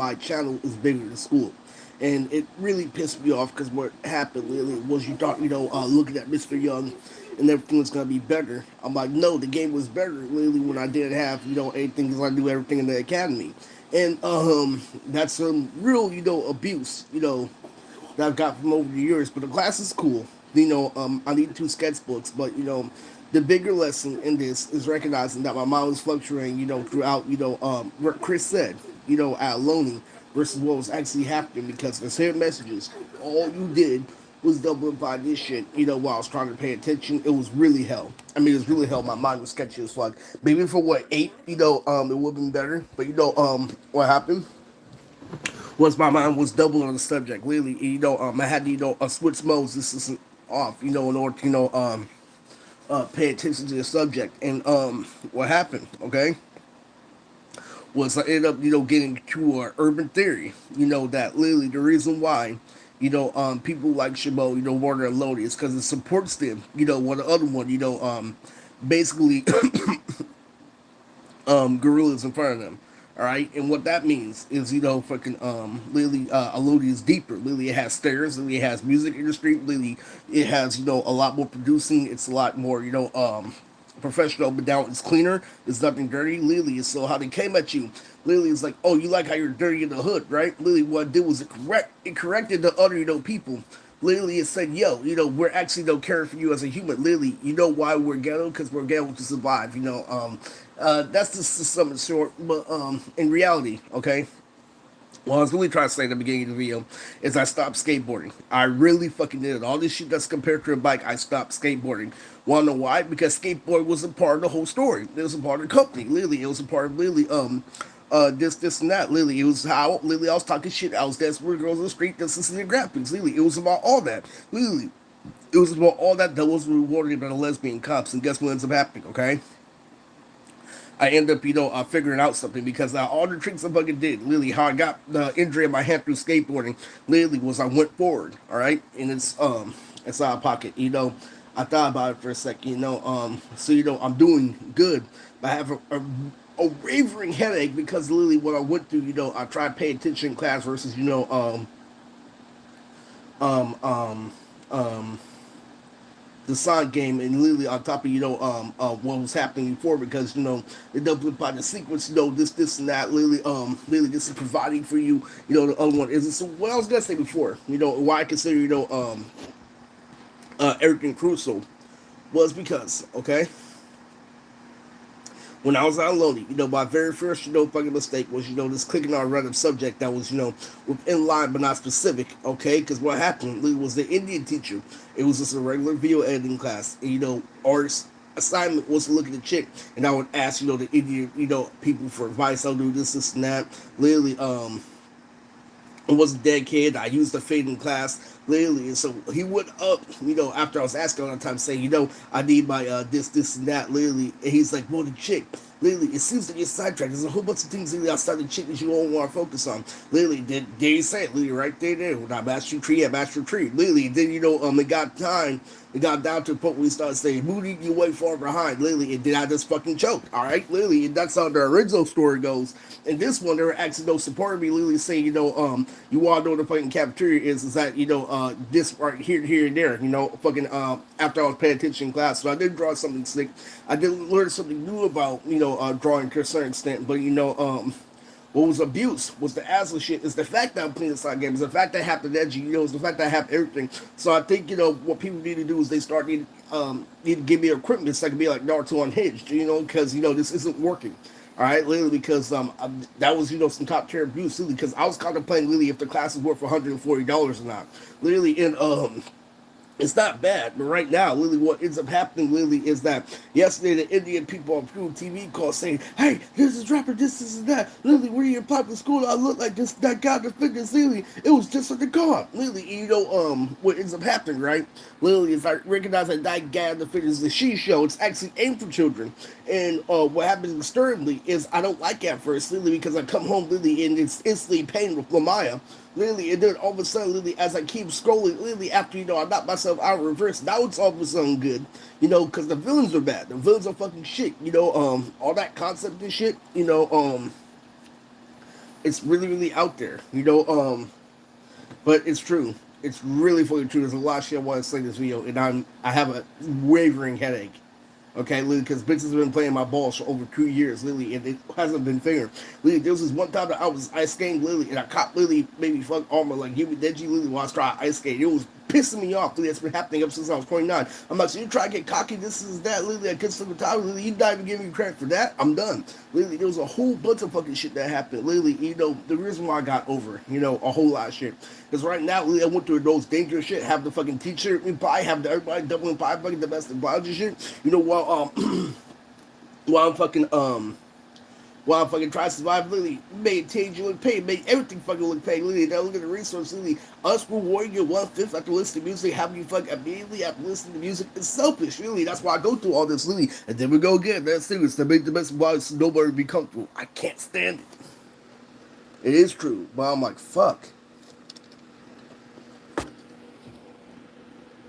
my channel is bigger than school. And it really pissed me off because what happened literally was you thought, looking at Mr. Young and everything was going to be better. I'm like, no, the game was better literally when I didn't have, anything because I do everything in the academy. And that's some real, abuse, that I've got from over the years. But the class is cool. I need two sketchbooks, but the bigger lesson in this is recognizing that my mind was fluctuating, throughout, what Chris said, at Loney versus what was actually happening because the same messages, all you did was double by this shit, while I was trying to pay attention. It was really hell. I mean, it was really hell. My mind was sketchy as fuck. Maybe for what, 8, it would have been better. But, what happened? Was my mind was double on the subject. Literally, I had to, switch modes. This isn't off, in order to, pay attention to the subject. And what happened? Okay, was I ended up, getting to urban theory. That literally the reason why, people like Chabot, Warner and Lodi is because it supports them. What the other one, basically gorillas in front of them. All right, and what that means is, fucking Lily Elodie is deeper. Lily it has stairs. Lily it has music industry. Lily it has a lot more producing. It's a lot more professional, but down it's cleaner. There's nothing dirty. Lily is so how they came at you. Lily is like, oh, you like how you're dirty in the hood, right? Lily, what it did was it corrected the other people. Literally, it said, yo, we're actually caring for you as a human. Literally, you know why we're ghetto? Because we're ghetto to survive. That's just something short, but in reality, okay. What I was really trying to say at the beginning of the video is I stopped skateboarding. I really fucking did it. All this shit that's compared to a bike, I stopped skateboarding. Wanna know why? Because skateboard was a part of the whole story. It was a part of the company. Literally, it was a part of literally this and that. Literally, it was how literally I was talking shit. I was dancing with girls on the street, this and the graphics. Literally, it was about all that. Literally, it was about all that was rewarded by the lesbian cops. And guess what ends up happening? Okay. I end up, figuring out something because all the tricks I fucking did, literally, how I got the injury in my hand through skateboarding, literally, was I went forward, all right, and it's out of pocket, I thought about it for a second, so I'm doing good, but I have a wavering headache because literally what I went through, I tried to pay attention in class versus, um, um, um, the side game and literally on top of what was happening before because it doesn't by the sequence this and that literally this is providing for you the other one is so what I was gonna say before why I consider Eric Crusoe was because okay when I was on Lonely, my very first, fucking mistake was, just clicking on a random subject that was, within line but not specific, okay? Because what happened was the Indian teacher. It was just a regular video editing class. And, artist assignment was to look at the chick, and I would ask, the Indian, people for advice. I'll do this, and that. Literally, I was a dead kid. I used the fade in class, literally. And so he went up, after I was asking all the time, saying, I need my this, and that, literally. And he's like, well, the chick. Literally, it seems like you're sidetracked. There's a whole bunch of things literally outside the chick that you don't want to focus on. Literally, did you say it? Literally, right there. When I matched your tree, I matched your tree. Literally, then, it got time. It got down to the point where we started saying, Moody, you way far behind. Literally, and then I just fucking choked. All right, literally, and that's how the original story goes. And this one, they were actually supporting me, literally saying, you all know what the fucking cafeteria is that, this right here, and there, fucking, after I was paying attention in class. So I did draw something slick. I did learn something new about, drawing to a certain extent, but, what was abuse was the asshole shit. Is the fact that I'm playing side games. The fact that I have the edgy, it's the fact that I have everything. So I think what people need to do is they need to give me equipment so I can be like Naruto unhinged. Because this isn't working. All right, literally because that was some top tier abuse. Literally because I was contemplating literally if the class is worth $140 or not. Literally in it's not bad, but right now, literally, what ends up happening, literally, is that yesterday the Indian people on True TV called saying, "Hey, this is rapper, this and that." Literally, we're in public school. I look like this that guy the fitness. Literally, it was just like the car. Literally, what ends up happening, right? Literally, is I recognize that guy the fitness the she show. It's actually aimed for children, and what happens externally is I don't like it at first, literally, because I come home literally and it's instantly pain with Lamaya. Literally, and then all of a sudden, literally, as I keep scrolling, literally, after, I knock myself out of reverse, now it's all of a sudden good, because the villains are bad. The villains are fucking shit, all that concept and shit, It's really, really out there, but it's true. It's really fucking true. There's a lot of shit I want to say in this video, and I have a wavering headache. Okay, literally, because bitches have been playing my balls for over 2 years, literally, and it hasn't been fair. Literally, there was this one time that I was ice skating, literally, and I caught literally maybe fuck armor, like, give me that G, literally, while I was trying ice skate. It was pissing me off, literally. It's been happening ever since I was 29. I'm like, so you try to get cocky, this is that, literally, I get stuck with time, literally, you not even giving me credit for that. I'm done. Literally, there was a whole bunch of fucking shit that happened. Literally, the reason why I got over, a whole lot of shit. Because right now, literally, I went through those dangerous shit, have the fucking teacher, probably have everybody doubling, probably fucking domestic violence and shit. While, while I'm fucking while I'm fucking trying to survive, literally made TNG look paid, made everything fucking look paid. Literally, now look at the resources. Literally, us rewarding you 1/5 after listening to music, having you fuck immediately after listening to music is selfish. Really, that's why I go through all this. Literally, and then we go again. That's serious to make the best of nobody be comfortable. I can't stand it. It is true, but I'm like, fuck.